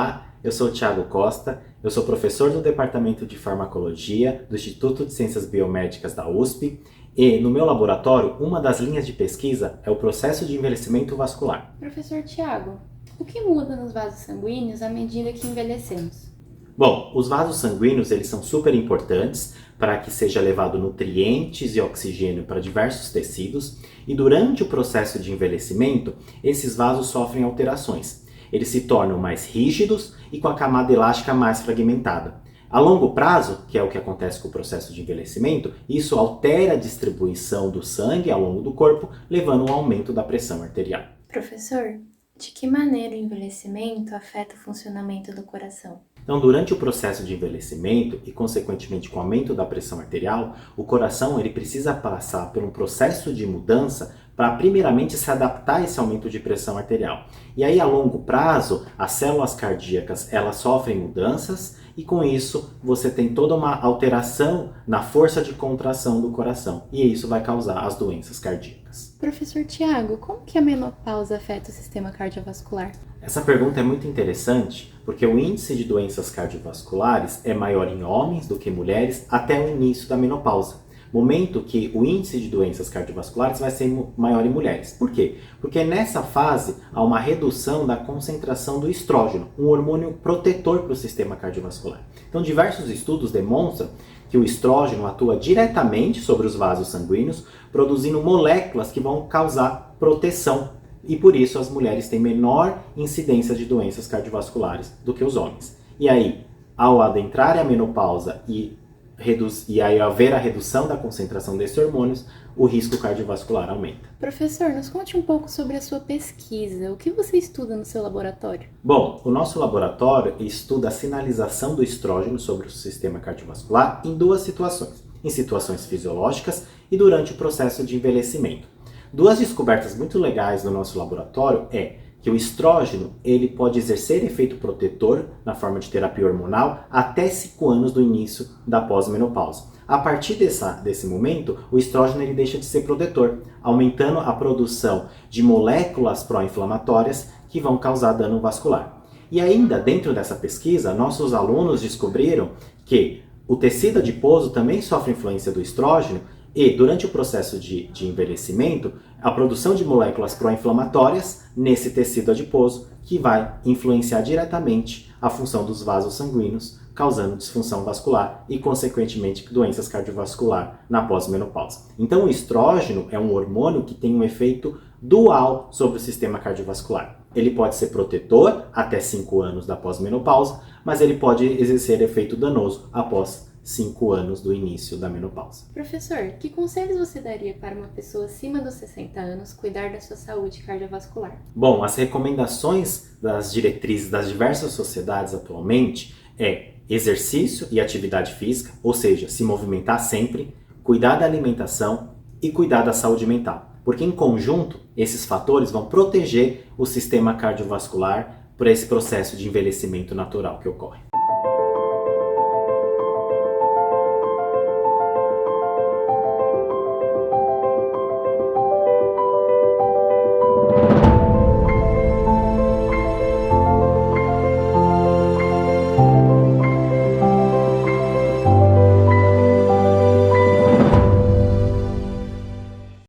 Olá, eu sou o Thiago Costa, eu sou professor do Departamento de Farmacologia do Instituto de Ciências Biomédicas da USP e, no meu laboratório, uma das linhas de pesquisa é o processo de envelhecimento vascular. Professor Thiago, o que muda nos vasos sanguíneos à medida que envelhecemos? Bom, os vasos sanguíneos eles são super importantes para que seja levado nutrientes e oxigênio para diversos tecidos e durante o processo de envelhecimento, esses vasos sofrem alterações. Eles se tornam mais rígidos e com a camada elástica mais fragmentada. A longo prazo, que é o que acontece com o processo de envelhecimento, isso altera a distribuição do sangue ao longo do corpo, levando a um aumento da pressão arterial. Professor, de que maneira o envelhecimento afeta o funcionamento do coração? Então, durante o processo de envelhecimento e, consequentemente, com o aumento da pressão arterial, o coração ele precisa passar por um processo de mudança para, primeiramente, se adaptar a esse aumento de pressão arterial. E aí, a longo prazo, as células cardíacas elas sofrem mudanças e, com isso, você tem toda uma alteração na força de contração do coração. E isso vai causar as doenças cardíacas. Professor Thiago, como que a menopausa afeta o sistema cardiovascular? Essa pergunta é muito interessante porque o índice de doenças cardiovasculares é maior em homens do que mulheres até o início da menopausa. Momento que o índice de doenças cardiovasculares vai ser maior em mulheres. Por quê? Porque nessa fase há uma redução da concentração do estrógeno, um hormônio protetor para o sistema cardiovascular. Então, diversos estudos demonstram que o estrógeno atua diretamente sobre os vasos sanguíneos, produzindo moléculas que vão causar proteção. E por isso as mulheres têm menor incidência de doenças cardiovasculares do que os homens. E aí, ao adentrar a menopausa e aí haver a redução da concentração desses hormônios, o risco cardiovascular aumenta. Professor, nos conte um pouco sobre a sua pesquisa. O que você estuda no seu laboratório? Bom, o nosso laboratório estuda a sinalização do estrógeno sobre o sistema cardiovascular em duas situações. Em situações fisiológicas e durante o processo de envelhecimento. Duas descobertas muito legais no nosso laboratório é que o estrógeno ele pode exercer efeito protetor na forma de terapia hormonal até 5 anos do início da pós-menopausa. A partir desse momento, o estrógeno ele deixa de ser protetor, aumentando a produção de moléculas pró-inflamatórias que vão causar dano vascular. E ainda dentro dessa pesquisa, nossos alunos descobriram que o tecido adiposo também sofre influência do estrógeno e, durante o processo de envelhecimento, a produção de moléculas pró-inflamatórias nesse tecido adiposo que vai influenciar diretamente a função dos vasos sanguíneos, causando disfunção vascular e, consequentemente, doenças cardiovasculares na pós-menopausa. Então, o estrógeno é um hormônio que tem um efeito dual sobre o sistema cardiovascular. Ele pode ser protetor até 5 anos da pós-menopausa, mas ele pode exercer efeito danoso após 5 anos do início da menopausa. Professor, que conselhos você daria para uma pessoa acima dos 60 anos cuidar da sua saúde cardiovascular? Bom, as recomendações das diretrizes das diversas sociedades atualmente é exercício e atividade física, ou seja, se movimentar sempre, cuidar da alimentação e cuidar da saúde mental. Porque em conjunto, esses fatores vão proteger o sistema cardiovascular por esse processo de envelhecimento natural que ocorre.